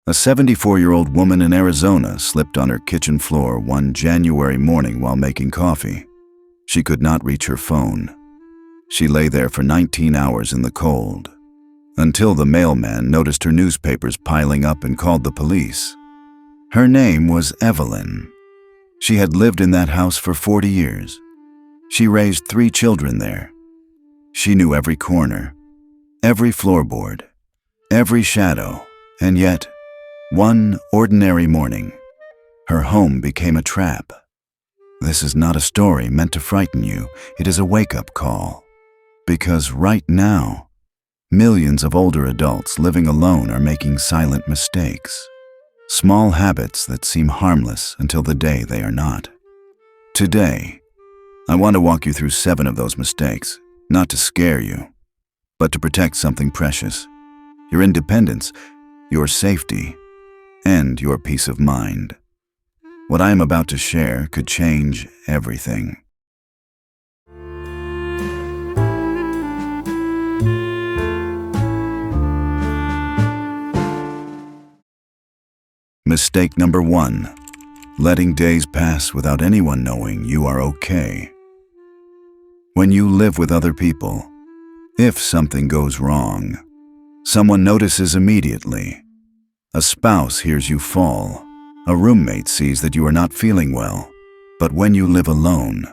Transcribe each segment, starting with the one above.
A 74-year-old woman in Arizona slipped on her kitchen floor one January morning while making coffee. She could not reach her phone. She lay there for 19 hours in the cold, until the mailman noticed her newspapers piling up and called the police. Her name was Evelyn. She had lived in that house for 40 years. She raised 3 children there. She knew every corner, every floorboard, every shadow, and yet, one ordinary morning, her home became a trap. This is not a story meant to frighten you. It is a wake-up call. Because right now, millions of older adults living alone are making silent mistakes. Small habits that seem harmless until the day they are not. Today, I want to walk you through 7 of those mistakes, not to scare you, but to protect something precious. Your independence, your safety, and your peace of mind. What I am about to share could change everything. Mistake number 1. Letting days pass without anyone knowing you are okay. When you live with other people, if something goes wrong, someone notices immediately. A spouse hears you fall. A roommate sees that you are not feeling well. But when you live alone,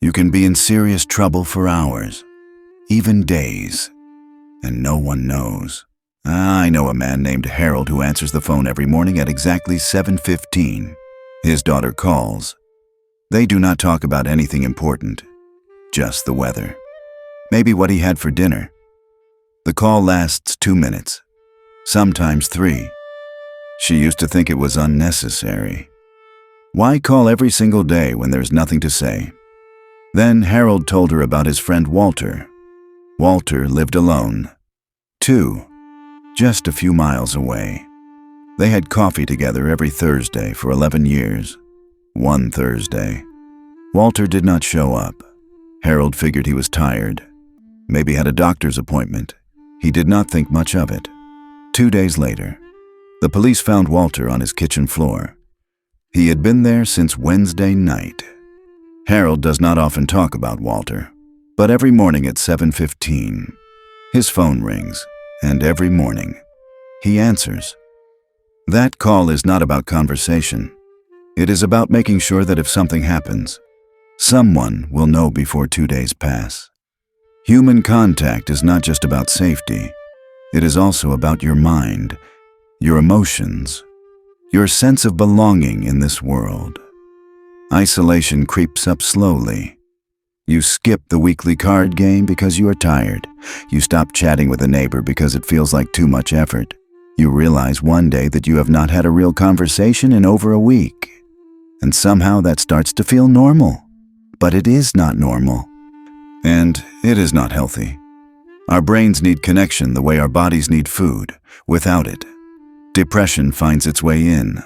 you can be in serious trouble for hours, even days, and no one knows. I know a man named Harold who answers the phone every morning at exactly 7:15. His daughter calls. They do not talk about anything important, just the weather. Maybe what he had for dinner. The call lasts 2 minutes, sometimes 3. She used to think it was unnecessary. Why call every single day when there's nothing to say? Then Harold told her about his friend Walter. Walter lived alone, too, just a few miles away. They had coffee together every Thursday for 11 years. One Thursday, Walter did not show up. Harold figured he was tired, maybe had a doctor's appointment. He did not think much of it. 2 days later, the police found Walter on his kitchen floor. He had been there since Wednesday night. Harold does not often talk about Walter, but every morning at 7:15, his phone rings, and every morning, he answers. That call is not about conversation. It is about making sure that if something happens, someone will know before 2 days pass. Human contact is not just about safety. It is also about your mind, your emotions, your sense of belonging in this world. Isolation creeps up slowly. You skip the weekly card game because you are tired. You stop chatting with a neighbor because it feels like too much effort. You realize one day that you have not had a real conversation in over a week. And somehow that starts to feel normal. But it is not normal. And it is not healthy. Our brains need connection the way our bodies need food. Without it, depression finds its way in.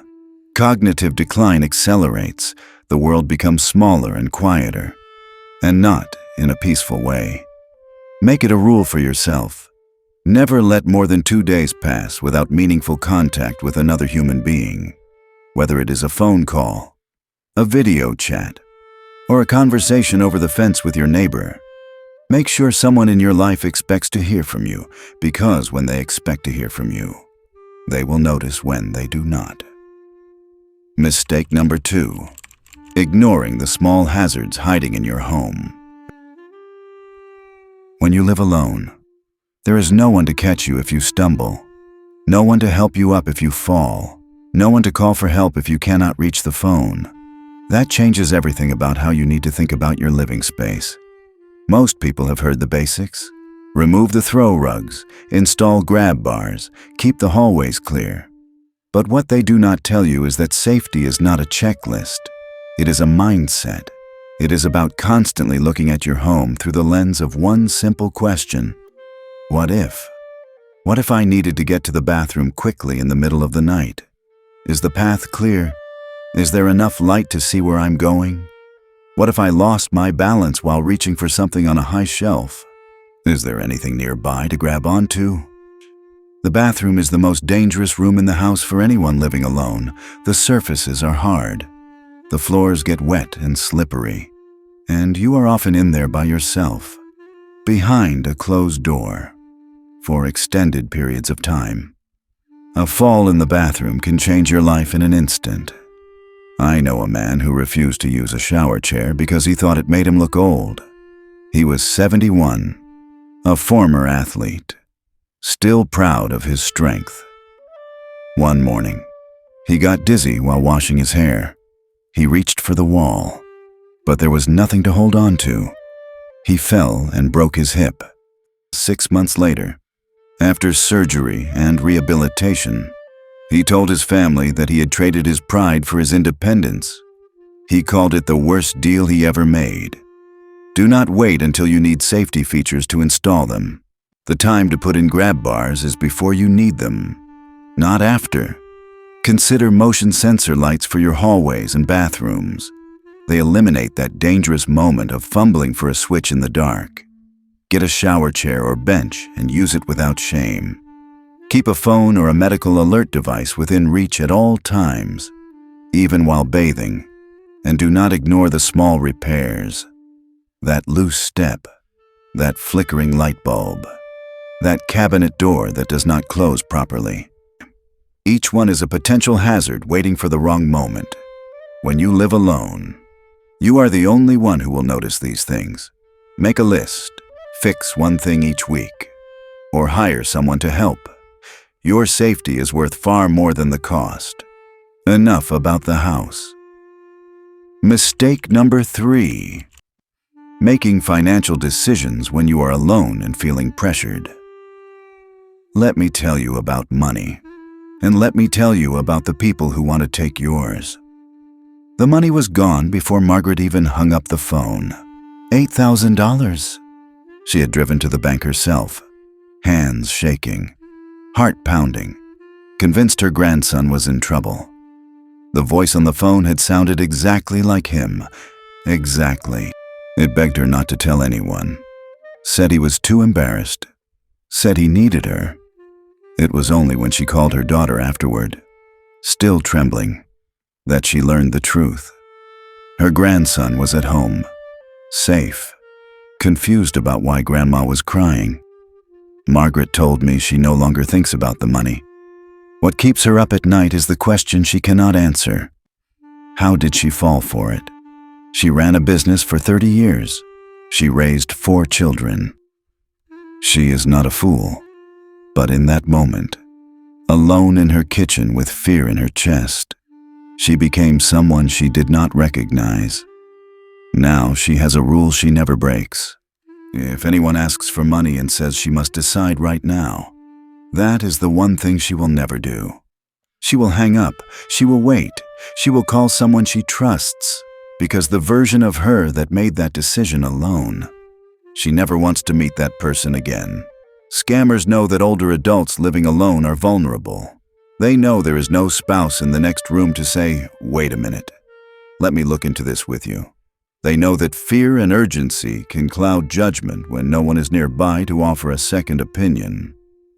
Cognitive decline accelerates. The world becomes smaller and quieter. And not in a peaceful way. Make it a rule for yourself. Never let more than 2 days pass without meaningful contact with another human being. Whether it is a phone call, a video chat, or a conversation over the fence with your neighbor. Make sure someone in your life expects to hear from you, because when they expect to hear from you, they will notice when they do not. Mistake number 2. Ignoring the small hazards hiding in your home. When you live alone, there is no one to catch you if you stumble, no one to help you up if you fall, no one to call for help if you cannot reach the phone. That changes everything about how you need to think about your living space. Most people have heard the basics. Remove the throw rugs, install grab bars, keep the hallways clear. But what they do not tell you is that safety is not a checklist. It is a mindset. It is about constantly looking at your home through the lens of one simple question. What if? What if I needed to get to the bathroom quickly in the middle of the night? Is the path clear? Is there enough light to see where I'm going? What if I lost my balance while reaching for something on a high shelf? Is there anything nearby to grab onto? The bathroom is the most dangerous room in the house for anyone living alone. The surfaces are hard. The floors get wet and slippery, and you are often in there by yourself, behind a closed door, for extended periods of time. A fall in the bathroom can change your life in an instant. I know a man who refused to use a shower chair because he thought it made him look old. He was 71, a former athlete, still proud of his strength. One morning, he got dizzy while washing his hair. He reached for the wall, but there was nothing to hold on to. He fell and broke his hip. 6 months later, after surgery and rehabilitation, he told his family that he had traded his pride for his independence. He called it the worst deal he ever made. Do not wait until you need safety features to install them. The time to put in grab bars is before you need them, not after. Consider motion sensor lights for your hallways and bathrooms. They eliminate that dangerous moment of fumbling for a switch in the dark. Get a shower chair or bench and use it without shame. Keep a phone or a medical alert device within reach at all times, even while bathing, and do not ignore the small repairs. That loose step, that flickering light bulb, that cabinet door that does not close properly. Each one is a potential hazard waiting for the wrong moment. When you live alone, you are the only one who will notice these things. Make a list, fix one thing each week, or hire someone to help. Your safety is worth far more than the cost. Enough about the house. Mistake number 3. Making financial decisions when you are alone and feeling pressured. Let me tell you about money, and let me tell you about the people who want to take yours. The money was gone before Margaret even hung up the phone. $8,000. She had driven to the bank herself, hands shaking, heart pounding, convinced her grandson was in trouble. The voice on the phone had sounded exactly like him. Exactly. It begged her not to tell anyone. Said he was too embarrassed. Said he needed her. It was only when she called her daughter afterward, still trembling, that she learned the truth. Her grandson was at home, safe, confused about why Grandma was crying. Margaret told me she no longer thinks about the money. What keeps her up at night is the question she cannot answer. How did she fall for it? She ran a business for 30 years. She raised 4 children. She is not a fool. But in that moment, alone in her kitchen with fear in her chest, she became someone she did not recognize. Now she has a rule she never breaks. If anyone asks for money and says she must decide right now, that is the one thing she will never do. She will hang up, she will wait, she will call someone she trusts, because the version of her that made that decision alone, she never wants to meet that person again. Scammers know that older adults living alone are vulnerable. They know there is no spouse in the next room to say, "Wait a minute, let me look into this with you." They know that fear and urgency can cloud judgment when no one is nearby to offer a second opinion.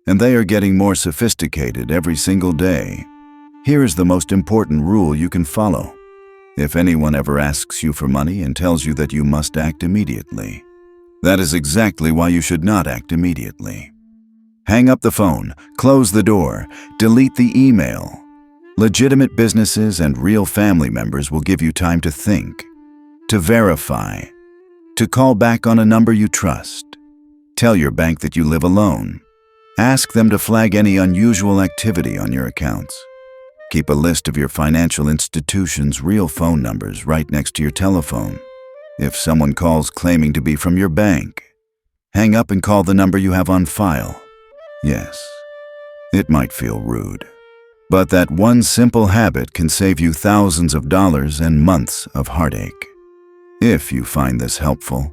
And they are getting more sophisticated every single day. Here is the most important rule you can follow. If anyone ever asks you for money and tells you that you must act immediately, that is exactly why you should not act immediately. Hang up the phone, close the door, delete the email. Legitimate businesses and real family members will give you time to think, to verify, to call back on a number you trust. Tell your bank that you live alone. Ask them to flag any unusual activity on your accounts. Keep a list of your financial institution's real phone numbers right next to your telephone. If someone calls claiming to be from your bank, hang up and call the number you have on file. Yes, it might feel rude, but that one simple habit can save you thousands of dollars and months of heartache. If you find this helpful,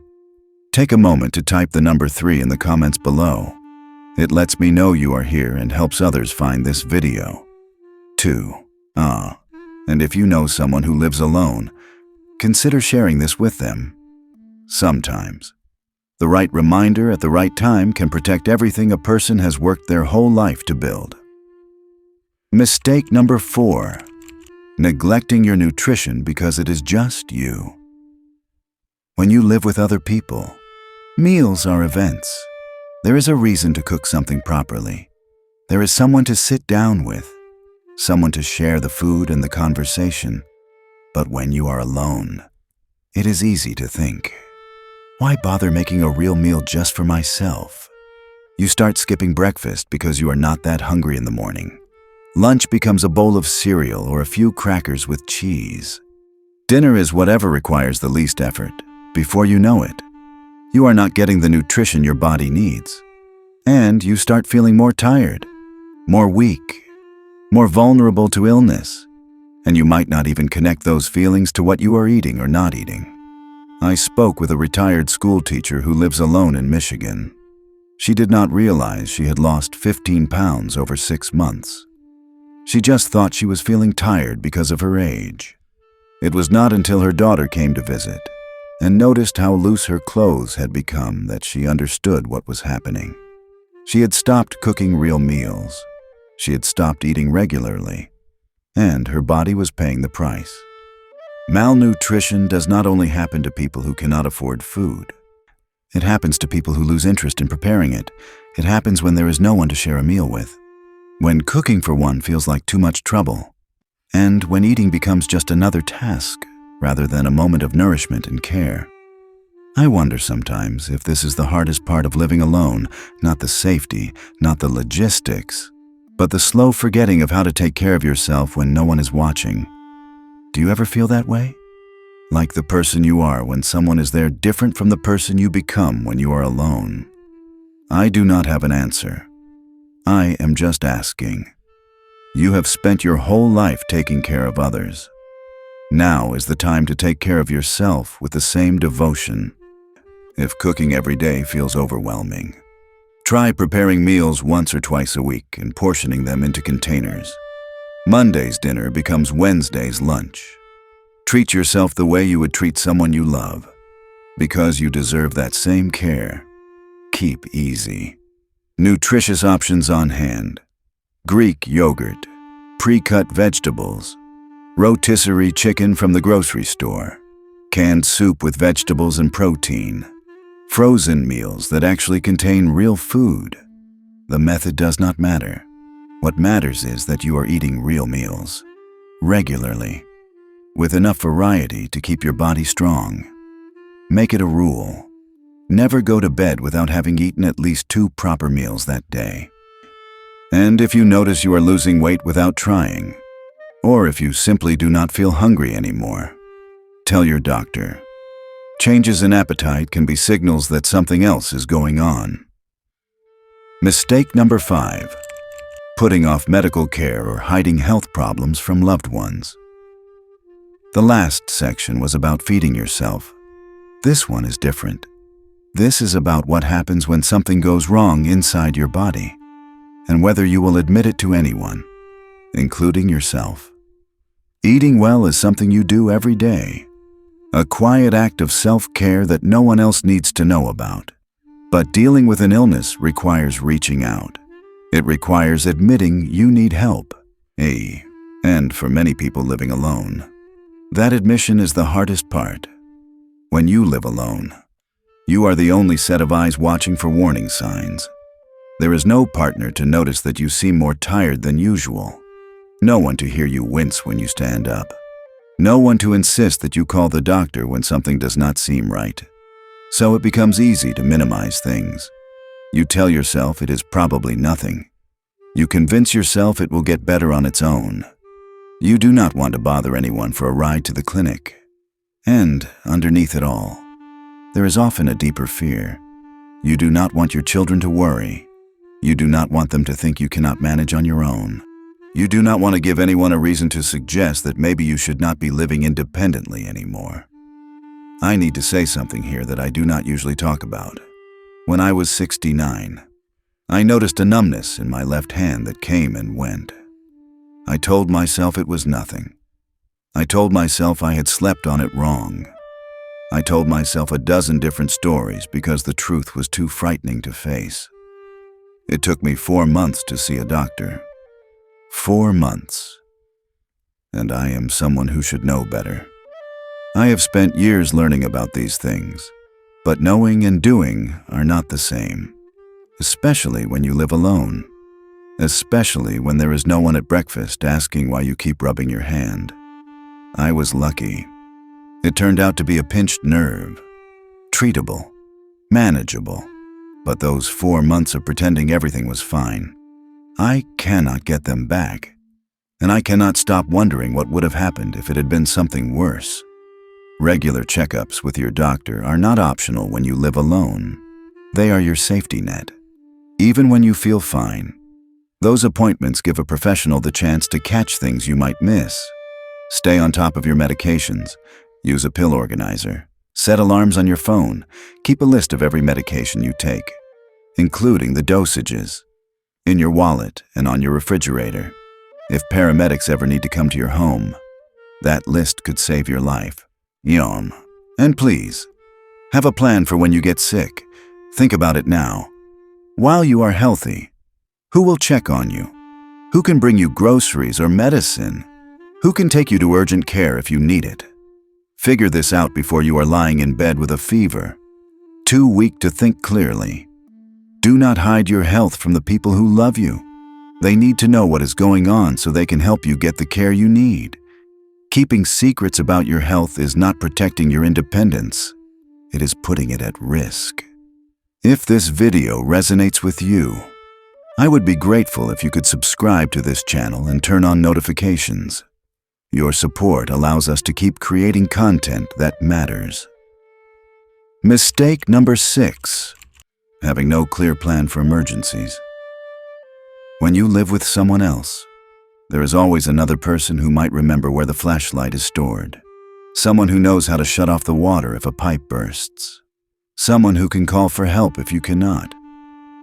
take a moment to type the number 3 in the comments below. It lets me know you are here and helps others find this video. 2. And if you know someone who lives alone, consider sharing this with them. Sometimes, The right reminder at the right time can protect everything a person has worked their whole life to build. Mistake number 4. Neglecting your nutrition because it is just you. When you live with other people, meals are events. There is a reason to cook something properly. There is someone to sit down with, someone to share the food and the conversation. But when you are alone, it is easy to think, why bother making a real meal just for myself? You start skipping breakfast because you are not that hungry in the morning. Lunch becomes a bowl of cereal or a few crackers with cheese. Dinner is whatever requires the least effort. Before you know it, you are not getting the nutrition your body needs. And you start feeling more tired, more weak, more vulnerable to illness. And you might not even connect those feelings to what you are eating or not eating. I spoke with a retired school teacher who lives alone in Michigan. She did not realize she had lost 15 pounds over 6 months. She just thought she was feeling tired because of her age. It was not until her daughter came to visit and noticed how loose her clothes had become that she understood what was happening. She had stopped cooking real meals. She had stopped eating regularly, and her body was paying the price. Malnutrition does not only happen to people who cannot afford food. It happens to people who lose interest in preparing it. It happens when there is no one to share a meal with, when cooking for one feels like too much trouble, and when eating becomes just another task rather than a moment of nourishment and care. I wonder sometimes if this is the hardest part of living alone, not the safety, not the logistics, but the slow forgetting of how to take care of yourself when no one is watching. Do you ever feel that way? Like the person you are when someone is there different from the person you become when you are alone? I do not have an answer. I am just asking. You have spent your whole life taking care of others. Now is the time to take care of yourself with the same devotion. If cooking every day feels overwhelming, try preparing meals once or twice a week and portioning them into containers. Monday's dinner becomes Wednesday's lunch. Treat yourself the way you would treat someone you love, because you deserve that same care. Keep easy. Nutritious options on hand: Greek yogurt, pre-cut vegetables, rotisserie chicken from the grocery store, canned soup with vegetables and protein, frozen meals that actually contain real food. The method does not matter. What matters is that you are eating real meals, regularly, with enough variety to keep your body strong. Make it a rule. Never go to bed without having eaten at least 2 proper meals that day. And if you notice you are losing weight without trying, or if you simply do not feel hungry anymore, tell your doctor. Changes in appetite can be signals that something else is going on. Mistake number 5. Putting off medical care or hiding health problems from loved ones. The last section was about feeding yourself. This one is different. This is about what happens when something goes wrong inside your body, and whether you will admit it to anyone, including yourself. Eating well is something you do every day, a quiet act of self-care that no one else needs to know about. But dealing with an illness requires reaching out. It requires admitting you need help. And for many people living alone, that admission is the hardest part. When you live alone, you are the only set of eyes watching for warning signs. There is no partner to notice that you seem more tired than usual. No one to hear you wince when you stand up. No one to insist that you call the doctor when something does not seem right. So it becomes easy to minimize things. You tell yourself it is probably nothing. You convince yourself it will get better on its own. You do not want to bother anyone for a ride to the clinic. And underneath it all, there is often a deeper fear. You do not want your children to worry. You do not want them to think you cannot manage on your own. You do not want to give anyone a reason to suggest that maybe you should not be living independently anymore. I need to say something here that I do not usually talk about. When I was 69, I noticed a numbness in my left hand that came and went. I told myself it was nothing. I told myself I had slept on it wrong. I told myself a dozen different stories because the truth was too frightening to face. It took me 4 months to see a doctor. 4 months. And I am someone who should know better. I have spent years learning about these things, but knowing and doing are not the same, especially when you live alone, especially when there is no one at breakfast asking why you keep rubbing your hand. I was lucky. It turned out to be a pinched nerve, treatable, manageable, but those 4 months of pretending everything was fine, I cannot get them back, and I cannot stop wondering what would have happened if it had been something worse. Regular checkups with your doctor are not optional when you live alone. They are your safety net. Even when you feel fine, those appointments give a professional the chance to catch things you might miss. Stay on top of your medications. Use a pill organizer. Set alarms on your phone. Keep a list of every medication you take, including the dosages, in your wallet and on your refrigerator. If paramedics ever need to come to your home, that list could save your life. Yom. And please, have a plan for when you get sick. Think about it now. While you are healthy, who will check on you? Who can bring you groceries or medicine? Who can take you to urgent care if you need it? Figure this out before you are lying in bed with a fever, too weak to think clearly. Do not hide your health from the people who love you. They need to know what is going on so they can help you get the care you need. Keeping secrets about your health is not protecting your independence. It is putting it at risk. If this video resonates with you, I would be grateful if you could subscribe to this channel and turn on notifications. Your support allows us to keep creating content that matters. Mistake number 6. Having no clear plan for emergencies. When you live with someone else, there is always another person who might remember where the flashlight is stored. Someone who knows how to shut off the water if a pipe bursts. Someone who can call for help if you cannot.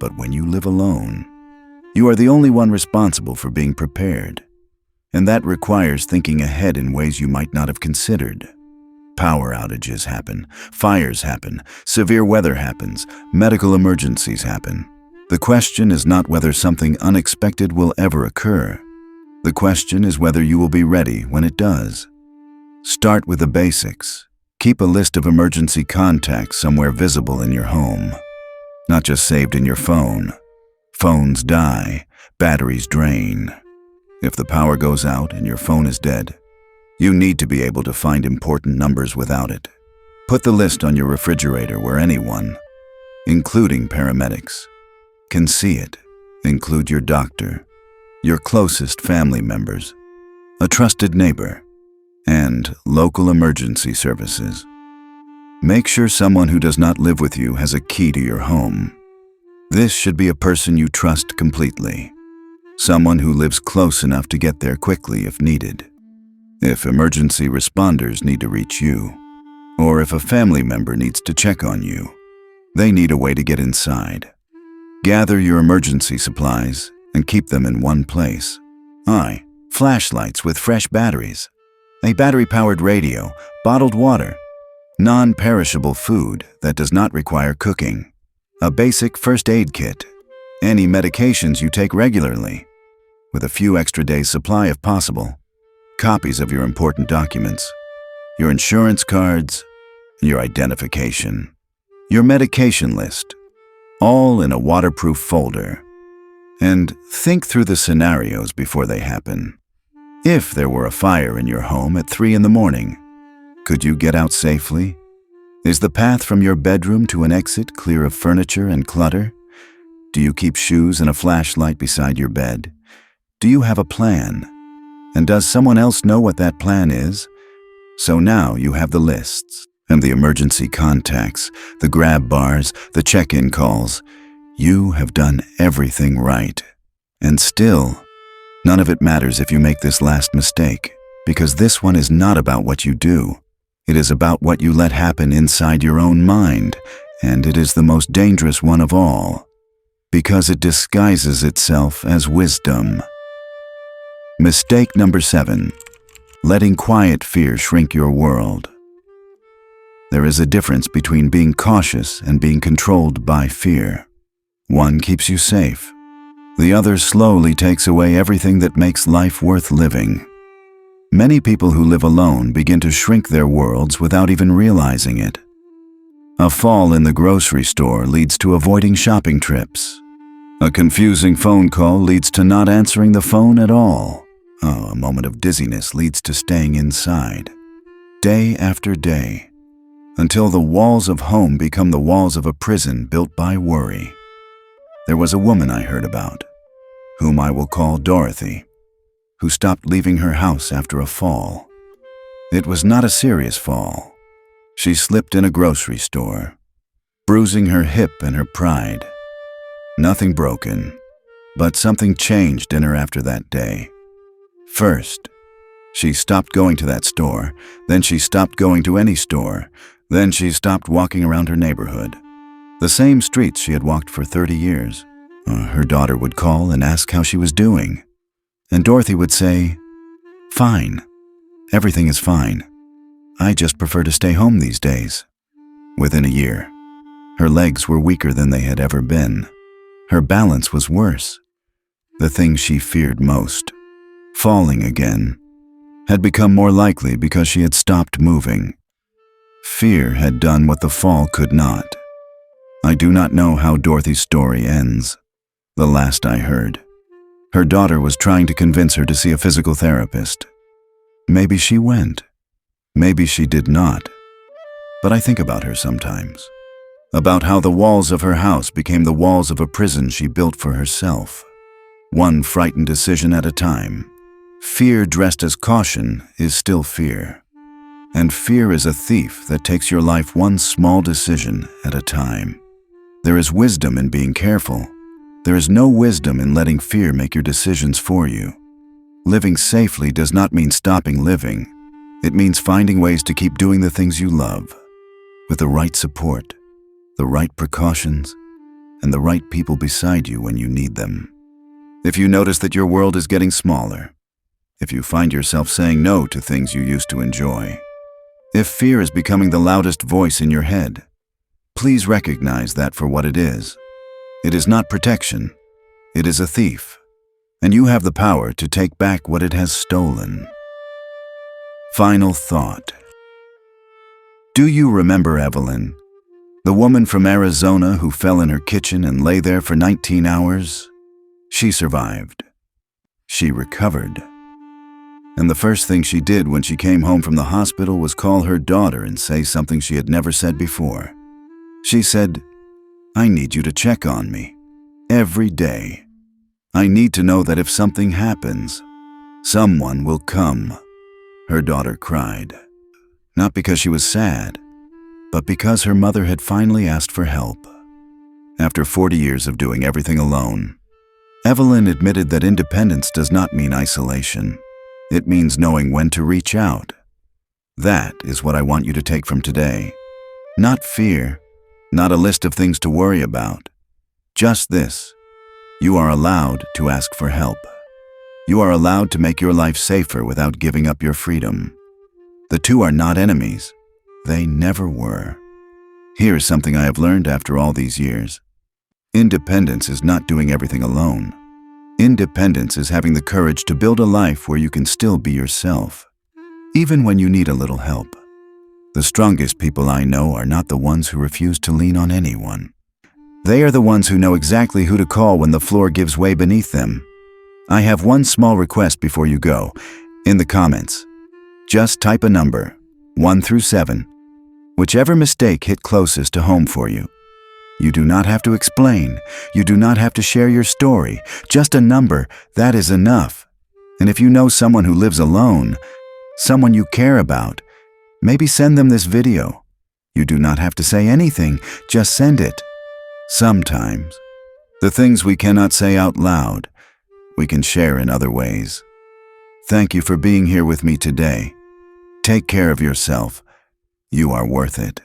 But when you live alone, you are the only one responsible for being prepared. And that requires thinking ahead in ways you might not have considered. Power outages happen, fires happen, severe weather happens, medical emergencies happen. The question is not whether something unexpected will ever occur. The question is whether you will be ready when it does. Start with the basics. Keep a list of emergency contacts somewhere visible in your home, not just saved in your phone. Phones die, batteries drain. If the power goes out and your phone is dead, you need to be able to find important numbers without it. Put the list on your refrigerator where anyone, including paramedics, can see it. Include your doctor, your closest family members, a trusted neighbor, and local emergency services. Make sure someone who does not live with you has a key to your home. This should be a person you trust completely. Someone who lives close enough to get there quickly if needed. If emergency responders need to reach you, or if a family member needs to check on you, they need a way to get inside. Gather your emergency supplies and keep them in one place. Flashlights with fresh batteries, a battery-powered radio, bottled water, non-perishable food that does not require cooking, a basic first aid kit, any medications you take regularly, with a few extra days' supply if possible, copies of your important documents, your insurance cards, your identification, your medication list, all in a waterproof folder. And think through the scenarios before they happen. If there were a fire in your home at 3 in the morning, could you get out safely? Is the path from your bedroom to an exit clear of furniture and clutter? Do you keep shoes and a flashlight beside your bed? Do you have a plan? And does someone else know what that plan is? So now you have the lists and the emergency contacts, the grab bars, the check-in calls. You have done everything right. And still, none of it matters if you make this last mistake, because this one is not about what you do. It is about what you let happen inside your own mind, and it is the most dangerous one of all, because it disguises itself as wisdom. Mistake number 7. Letting quiet fear shrink your world. There is a difference between being cautious and being controlled by fear. One keeps you safe. The other slowly takes away everything that makes life worth living. Many people who live alone begin to shrink their worlds without even realizing it. A fall in the grocery store leads to avoiding shopping trips. A confusing phone call leads to not answering the phone at all. A moment of dizziness leads to staying inside, day after day, until the walls of home become the walls of a prison built by worry. There was a woman I heard about, whom I will call Dorothy, who stopped leaving her house after a fall. It was not a serious fall. She slipped in a grocery store, bruising her hip and her pride. Nothing broken, but something changed in her after that day. First, she stopped going to that store, then she stopped going to any store, then she stopped walking around her neighborhood. The same streets she had walked for 30 years. Her daughter would call and ask how she was doing, and Dorothy would say, "Fine. Everything is fine. I just prefer to stay home these days." Within a year, her legs were weaker than they had ever been. Her balance was worse. The thing she feared most, falling again, had become more likely because she had stopped moving. Fear had done what the fall could not. I do not know how Dorothy's story ends. The last I heard, her daughter was trying to convince her to see a physical therapist. Maybe she went. Maybe she did not. But I think about her sometimes. About how the walls of her house became the walls of a prison she built for herself. One frightened decision at a time. Fear dressed as caution is still fear. And fear is a thief that takes your life one small decision at a time. There is wisdom in being careful. There is no wisdom in letting fear make your decisions for you. Living safely does not mean stopping living. It means finding ways to keep doing the things you love, with the right support, the right precautions, and the right people beside you when you need them. If you notice that your world is getting smaller, if you find yourself saying no to things you used to enjoy, if fear is becoming the loudest voice in your head, please recognize that for what it is. It is not protection. It is a thief, and you have the power to take back what it has stolen. Final thought. Do you remember Evelyn, the woman from Arizona who fell in her kitchen and lay there for 19 hours? She survived. She recovered. And the first thing she did when she came home from the hospital was call her daughter and say something she had never said before. She said, "I need you to check on me every day. I need to know that if something happens, someone will come." Her daughter cried, not because she was sad, but because her mother had finally asked for help. After 40 years of doing everything alone, Evelyn admitted that independence does not mean isolation. It means knowing when to reach out. That is what I want you to take from today. Not fear, not a list of things to worry about. Just this: you are allowed to ask for help. You are allowed to make your life safer without giving up your freedom. The two are not enemies. They never were. Here's something I have learned after all these years. Independence is not doing everything alone. Independence is having the courage to build a life where you can still be yourself, even when you need a little help. The strongest people I know are not the ones who refuse to lean on anyone. They are the ones who know exactly who to call when the floor gives way beneath them. I have one small request before you go. In the comments, just type a number, 1 through 7, whichever mistake hit closest to home for you. You do not have to explain. You do not have to share your story. Just a number, that is enough. And if you know someone who lives alone, someone you care about, maybe send them this video. You do not have to say anything, just send it. Sometimes, the things we cannot say out loud, we can share in other ways. Thank you for being here with me today. Take care of yourself. You are worth it.